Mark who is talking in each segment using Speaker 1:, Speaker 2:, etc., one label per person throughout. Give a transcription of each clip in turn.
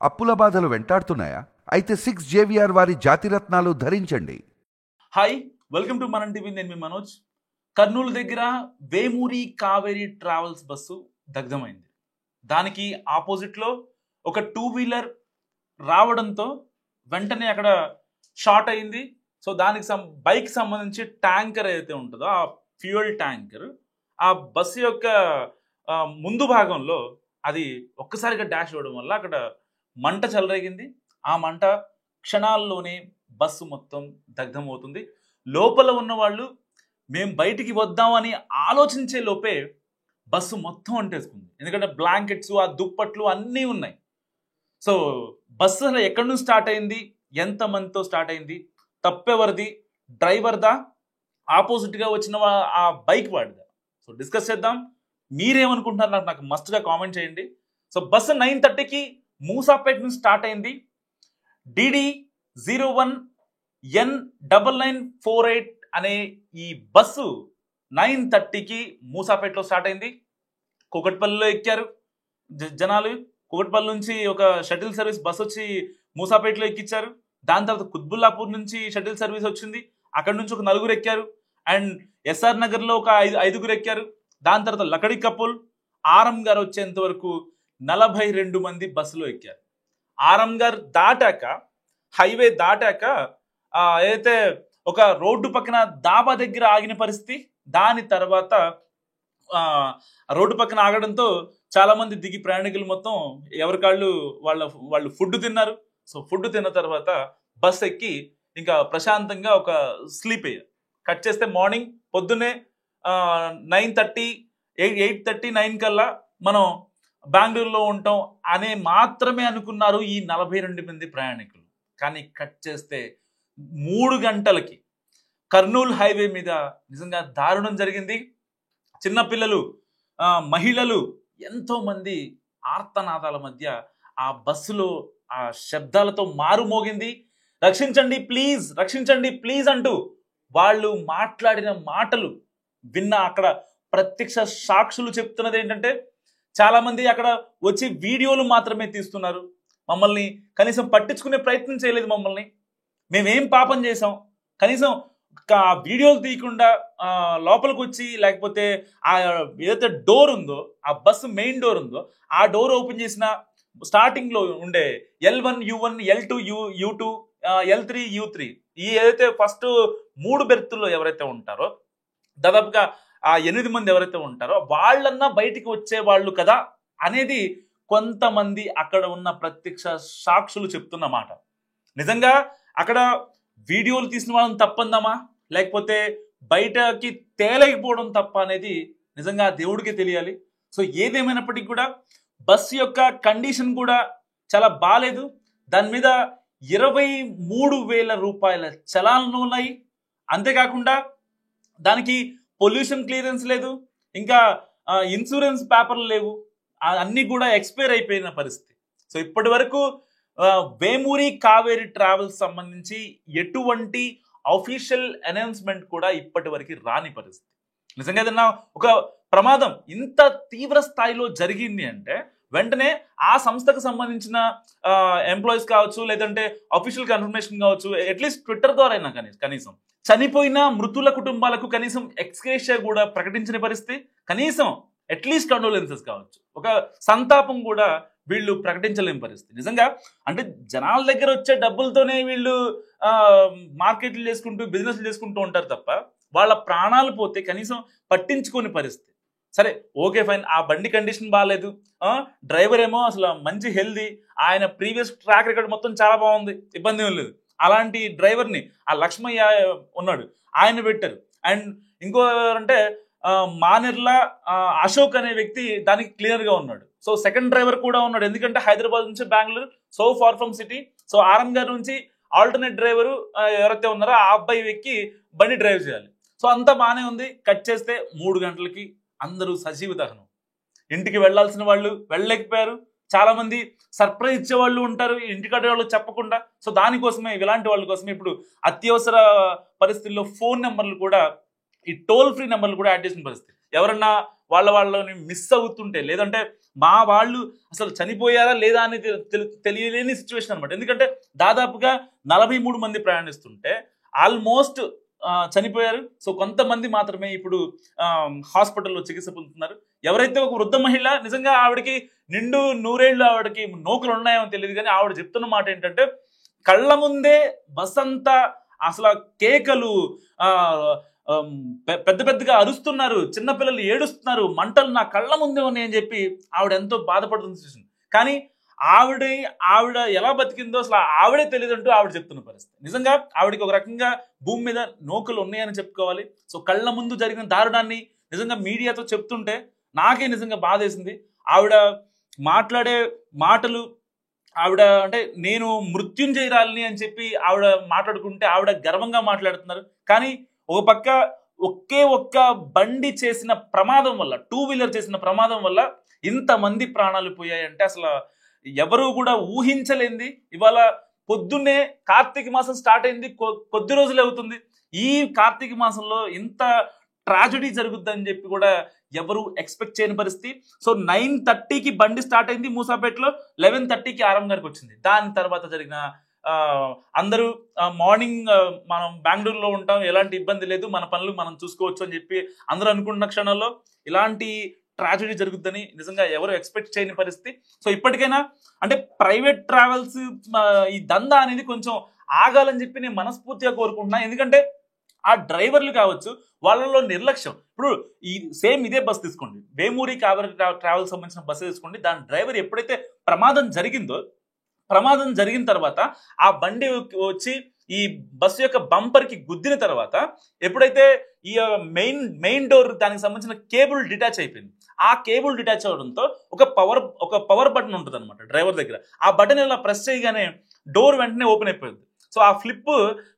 Speaker 1: అప్పుల బాధలు వెంటాడుతున్నాయా? అయితే 6 JVR వారి జాతిరత్నాలు ధరించండి.
Speaker 2: హాయ్, వెల్కమ్ టు మనం టీవీ. నేను మీ మనోజ్. కర్నూలు దగ్గర వేమూరి కావేరీ ట్రావెల్స్ బస్సు దగ్ధమైంది. దానికి ఆపోజిట్లో ఒక 2 వీలర్ రావడంతో వెంటనే అక్కడ షార్ట్ అయింది. సో దానికి బైక్ సంబంధించి ట్యాంకర్ ఏదైతే ఉంటుందో ఆ ఫ్యూయల్ ట్యాంకర్ ఆ బస్సు యొక్క ముందు భాగంలో అది ఒక్కసారిగా డాష్ అవ్వడం వల్ల అక్కడ మంట చెలరేగింది. ఆ మంట క్షణాల్లోనే బస్సు మొత్తం దగ్ధమవుతుంది. లోపల ఉన్న వాళ్ళు మేము బయటికి వద్దామని ఆలోచించే లోపే బస్సు మొత్తం అంటేసుకుంది. ఎందుకంటే బ్లాంకెట్స్, ఆ దుప్పట్లు అన్నీ ఉన్నాయి. సో బస్సు అసలు ఎక్కడి నుంచి స్టార్ట్ అయింది, ఎంతమందితో స్టార్ట్ అయింది, తప్పెవరిది, డ్రైవర్దా, ఆపోజిట్గా వచ్చిన ఆ బైక్ వాడిదా? సో డిస్కస్ చేద్దాం. మీరేమనుకుంటున్నారు నాకు మస్ట్గా కామెంట్ చేయండి. సో బస్సు 9:30కి మూసాపేట నుంచి స్టార్ట్ అయింది. DD01N9948 అనే ఈ బస్సు 9:30కి మూసాపేటలో స్టార్ట్ అయింది. కూకట్పల్లిలో ఎక్కారు జనాలు. కూకట్పల్లి నుంచి ఒక షటిల్ సర్వీస్ బస్ వచ్చి మూసాపేటలో ఎక్కించారు. దాని తర్వాత కుత్బుల్లాపూర్ నుంచి షటిల్ సర్వీస్ వచ్చింది. అక్కడ నుంచి ఒక 4 ఎక్కారు. అండ్ SR నగర్లో ఒక 5 ఎక్కారు. దాని తర్వాత లకడి కపుల్, ఆరంగార్ వచ్చేంత వరకు 42 మంది బస్సులో ఎక్కారు. ఆరంగార్ దాటాక, హైవే దాటాక ఏదైతే ఒక రోడ్డు పక్కన దాబా దగ్గర ఆగిన పరిస్థితి. దాని తర్వాత రోడ్డు పక్కన ఆగడంతో చాలా మంది దిగి ప్రయాణికులు మొత్తం ఎవరికాళ్ళు వాళ్ళు ఫుడ్ తిన్నారు. సో ఫుడ్ తిన్న తర్వాత బస్ ఎక్కి ఇంకా ప్రశాంతంగా ఒక స్లీప్ అయ్యారు. కట్ చేస్తే మార్నింగ్ పొద్దున్నే 9:30, 8:30, 9 కల్లా మనం బెంగళూరులో ఉంటాం అనే మాత్రమే అనుకున్నారు ఈ 42 మంది ప్రయాణికులు. కానీ కట్ చేస్తే 3 గంటలకి కర్నూలు హైవే మీద నిజంగా దారుణం జరిగింది. చిన్నపిల్లలు, మహిళలు, ఎంతో మంది ఆర్తనాదాల మధ్య ఆ బస్సులో ఆ శబ్దాలతో మారుమోగింది. రక్షించండి ప్లీజ్, రక్షించండి ప్లీజ్ అంటూ వాళ్ళు మాట్లాడిన మాటలు విన్న అక్కడ ప్రత్యక్ష సాక్షులు చెప్తున్నది ఏంటంటే, చాలా మంది అక్కడ వచ్చి వీడియోలు మాత్రమే తీస్తున్నారు. మమ్మల్ని కనీసం పట్టించుకునే ప్రయత్నం చేయలేదు. మమ్మల్ని మేమేం పాపం చేసాం, కనీసం వీడియోలు తీయకుండా లోపలికి వచ్చి, లేకపోతే ఆ ఏదైతే డోర్ ఉందో, ఆ బస్సు మెయిన్ డోర్ ఉందో, ఆ డోర్ ఓపెన్ చేసిన స్టార్టింగ్లో ఉండే L1, U1, L2, U2, L3, U3 ఈ ఏదైతే ఫస్ట్ 3 బెర్తుల్లో ఎవరైతే ఉంటారో, దాదాపుగా ఆ 8 మంది ఎవరైతే ఉంటారో వాళ్ళన్నా బయటికి వచ్చేవాళ్ళు కదా అనేది కొంతమంది అక్కడ ఉన్న ప్రత్యక్ష సాక్షులు చెప్తున్న మాట. నిజంగా అక్కడ వీడియోలు తీసిన వాళ్ళని తప్పందామా, లేకపోతే బయటకి తేలేకపోవడం తప్ప అనేది నిజంగా దేవుడికి తెలియాలి. సో ఏదేమైనప్పటికీ కూడా బస్సు యొక్క కండిషన్ కూడా చాలా బాగాలేదు. దాని మీద 23,000 రూపాయల చలాన్లు ఉన్నాయి. అంతేకాకుండా దానికి పొల్యూషన్ క్లియరెన్స్ లేదు, ఇంకా ఇన్సూరెన్స్ పేపర్లు లేవు, అన్నీ కూడా ఎక్స్పైర్ అయిపోయిన పరిస్థితి. సో ఇప్పటి వరకు వేమూరి కావేరీ ట్రావెల్స్ సంబంధించి ఎటువంటి అఫీషియల్ అనౌన్స్మెంట్ కూడా ఇప్పటి వరకు రాని పరిస్థితి. నిజంగా ఏదన్నా ఒక ప్రమాదం ఇంత తీవ్ర స్థాయిలో జరిగింది అంటే వెంటనే ఆ సంస్థకు సంబంధించిన ఎంప్లాయీస్ కావచ్చు, లేదంటే అఫీషియల్ కన్ఫర్మేషన్ కావచ్చు, అట్లీస్ట్ ట్విట్టర్ ద్వారా అయినా కనీసం చనిపోయిన మృతుల కుటుంబాలకు కనీసం ఎక్స్గ్రేషియా కూడా ప్రకటించిన పరిస్థితి, కనీసం అట్లీస్ట్ కండోలెన్సెస్ కావచ్చు, ఒక సంతాపం కూడా వీళ్ళు ప్రకటించలేని పరిస్థితి. నిజంగా అంటే జనాల దగ్గర వచ్చే డబ్బులతోనే వీళ్ళు మార్కెట్లు చేసుకుంటూ, బిజినెస్లు చేసుకుంటూ ఉంటారు తప్ప వాళ్ళ ప్రాణాలు పోతే కనీసం పట్టించుకోని పరిస్థితి. సరే, ఓకే, ఫైన్, ఆ బండి కండిషన్ బాగాలేదు, డ్రైవర్ ఏమో అసలు మంచి హెల్దీ, ఆయన ప్రీవియస్ ట్రాక్ రికార్డ్ మొత్తం చాలా బాగుంది, ఇబ్బంది ఏం లేదు. అలాంటి డ్రైవర్ని ఆ లక్ష్మయ్య ఉన్నాడు, ఆయన పెట్టారు. అండ్ ఇంకో అంటే మానెర్ల అశోక్ అనే వ్యక్తి దానికి క్లియర్గా ఉన్నాడు. సో సెకండ్ డ్రైవర్ కూడా ఉన్నాడు, ఎందుకంటే హైదరాబాద్ నుంచి Bengaluru, so far from city. So Aramghar నుంచి ఆల్టర్నేట్ డ్రైవరు ఎవరైతే ఉన్నారో ఆ అబ్బాయి ఎక్కి బండి డ్రైవ్ చేయాలి. సో అంతా బాగానే ఉంది. కట్ చేస్తే 3 గంటలకి అందరూ సజీవ దహనం. ఇంటికి వెళ్లాల్సిన వాళ్ళు వెళ్ళలేకపోయారు. చాలా మంది సర్ప్రైజ్ ఇచ్చే వాళ్ళు ఉంటారు ఇంటికాడ వాళ్ళు చెప్పకుండా. సో దానికోసమే, ఇలాంటి వాళ్ళ కోసమే ఇప్పుడు అత్యవసర పరిస్థితుల్లో ఫోన్ నెంబర్లు కూడా, ఈ టోల్ ఫ్రీ నెంబర్లు కూడా యాడ్ చేసిన పరిస్థితి. ఎవరన్నా వాళ్ళని మిస్ అవుతుంటే, లేదంటే వాళ్ళు అసలు చనిపోయారా లేదా అనేది తెలియలేని సిచ్యువేషన్ అనమాట. ఎందుకంటే దాదాపుగా 43 మంది ప్రయాణిస్తుంటే ఆల్మోస్ట్ చనిపోయారు. సో కొంతమంది మాత్రమే ఇప్పుడు హాస్పిటల్లో చికిత్స పొందుతున్నారు. ఎవరైతే ఒక వృద్ధ మహిళ, నిజంగా ఆవిడకి నిండు 100 ఏళ్ళు, ఆవిడకి నోకులు ఉన్నాయో తెలియదు, కానీ ఆవిడ చెప్తున్న మాట ఏంటంటే కళ్ళ ముందే బస్ అంతా అసలు కేకలు, పెద్ద పెద్దగా అరుస్తున్నారు, చిన్నపిల్లలు ఏడుస్తున్నారు, మంటలు నా కళ్ళ ముందే ఉన్నాయని చెప్పి ఆవిడ ఎంతో బాధపడుతుంది సిచ్యువేషన్. కానీ ఆవిడ ఎలా బతికిందో అసలు ఆవిడే తెలియదంటూ ఆవిడ చెప్తున్న పరిస్థితి. నిజంగా ఆవిడకి ఒక రకంగా భూమి మీద నోకులు ఉన్నాయని చెప్పుకోవాలి. సో కళ్ళ ముందు జరిగిన దారుణాన్ని నిజంగా మీడియాతో చెప్తుంటే నాకే నిజంగా బాధేసింది. ఆవిడ మాట్లాడే మాటలు, ఆవిడ అంటే నేను మృత్యుంజయరాలిని అని చెప్పి ఆవిడ మాట్లాడుకుంటే ఆవిడ గర్వంగా మాట్లాడుతున్నారు. కానీ ఒక పక్క ఒక్క బండి చేసిన ప్రమాదం వల్ల, 2 వీలర్ చేసిన ప్రమాదం వల్ల ఇంతమంది ప్రాణాలు పోయాయంటే అసలు ఎవరు కూడా ఊహించలేంది. ఇవాళ పొద్దున్నే కార్తీక మాసం స్టార్ట్ అయింది, కొద్ది రోజులే అవుతుంది. ఈ కార్తీక మాసంలో ఇంత ట్రాజడీ జరుగుద్దని చెప్పి కూడా ఎవరు ఎక్స్పెక్ట్ చేయని పరిస్థితి. సో 9:30కి బండి స్టార్ట్ అయింది మూసాపేటలో, 11:30కి ఆరం గారికి వచ్చింది. దాని తర్వాత జరిగిన అందరూ మార్నింగ్ మనం బెంగళూరులో ఉంటాం, ఎలాంటి ఇబ్బంది లేదు, మన పనులు మనం చూసుకోవచ్చు అని చెప్పి అందరూ అనుకున్న క్షణంలో ఇలాంటి ట్రాజడీ జరుగుద్దని నిజంగా ఎవరు ఎక్స్పెక్ట్ చేయని పరిస్థితి. సో ఇప్పటికైనా అంటే ప్రైవేట్ ట్రావెల్స్ ఈ దందా అనేది కొంచెం ఆగాలని చెప్పి నేను మనస్ఫూర్తిగా కోరుకుంటున్నా. ఎందుకంటే ఆ డ్రైవర్లు కావచ్చు, వాళ్ళలో నిర్లక్ష్యం. ఇప్పుడు ఇదే బస్ తీసుకోండి, వేమూరి కావేరి ట్రావెల్స్ సంబంధించిన బస్సు తీసుకోండి. దాని డ్రైవర్ ఎప్పుడైతే ప్రమాదం జరిగిన తర్వాత ఆ బండి వచ్చి ఈ బస్సు యొక్క బంపర్ కి గుద్దిన తర్వాత ఎప్పుడైతే ఈ మెయిన్ డోర్ దానికి సంబంధించిన కేబుల్ డిటాచ్ అయిపోయింది. ఆ కేబుల్ డిటాచ్ అవడంతో ఒక పవర్ బటన్ ఉంటుంది అనమాట డ్రైవర్ దగ్గర. ఆ బటన్ ఇలా ప్రెస్ చేయగానే డోర్ వెంటనే ఓపెన్ అయిపోయింది. సో ఆ ఫ్లిప్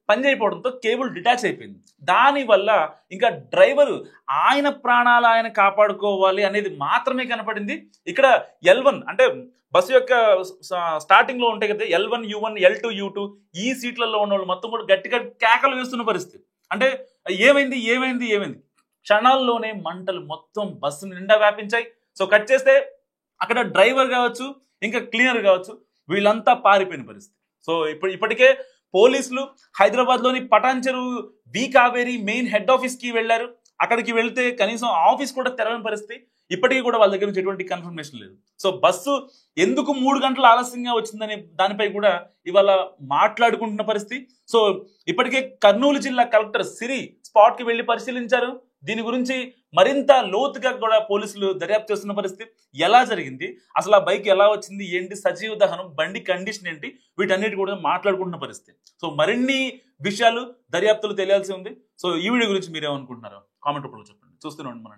Speaker 2: పని చేయకపోవడంతో కేబుల్ డిటాచ్ అయిపోయింది. దానివల్ల ఇంకా డ్రైవరు ఆయన ప్రాణాలు ఆయన కాపాడుకోవాలి అనేది మాత్రమే కనపడింది. ఇక్కడ L1 అంటే బస్సు యొక్క స్టార్టింగ్ లో ఉంటాయి కదా, L1, U1, L2, U2, ఈ సీట్లలో ఉన్న వాళ్ళు మొత్తం కూడా గట్టిగా కేకలు వేస్తున్న పరిస్థితి. అంటే ఏమైంది క్షణాల్లోనే మంటలు మొత్తం బస్సు నిండా వ్యాపించాయి. సో కట్ చేస్తే అక్కడ డ్రైవర్ కావచ్చు, ఇంకా క్లీనర్ కావచ్చు, వీళ్ళంతా పారిపోయిన పరిస్థితి. సో ఇప్పటికే పోలీసులు హైదరాబాద్లోని పటాన్ చెరువు బి కావేరి మెయిన్ హెడ్ ఆఫీస్కి వెళ్ళారు. అక్కడికి వెళ్తే కనీసం ఆఫీస్ కూడా తెరవని పరిస్థితి. ఇప్పటికీ కూడా వాళ్ళ దగ్గర నుంచి ఎటువంటి కన్ఫర్మేషన్ లేదు. సో బస్సు ఎందుకు 3 గంటలు ఆలస్యంగా వచ్చిందనే దానిపై కూడా ఇవాళ మాట్లాడుకుంటున్న పరిస్థితి. సో ఇప్పటికే కర్నూలు జిల్లా కలెక్టర్ సిరి స్పాట్కి వెళ్ళి పరిశీలించారు. దీని గురించి మరింత లోతుగా కూడా పోలీసులు దర్యాప్తు చేస్తున్న పరిస్థితి. ఎలా జరిగింది, అసలు ఆ బైక్ ఎలా వచ్చింది, ఏంటి, సజీవ దహనం, బండి కండిషన్ ఏంటి, వీటన్నిటి కూడా మాట్లాడుకుంటున్న పరిస్థితి. సో మరిన్ని విషయాలు దర్యాప్తులు తెలియాల్సి ఉంది. సో ఈ వీడియో గురించి మీరేమనుకుంటున్నారో కామెంట్ రూపంలో చెప్పండి. చూస్తూనే ఉండండి మన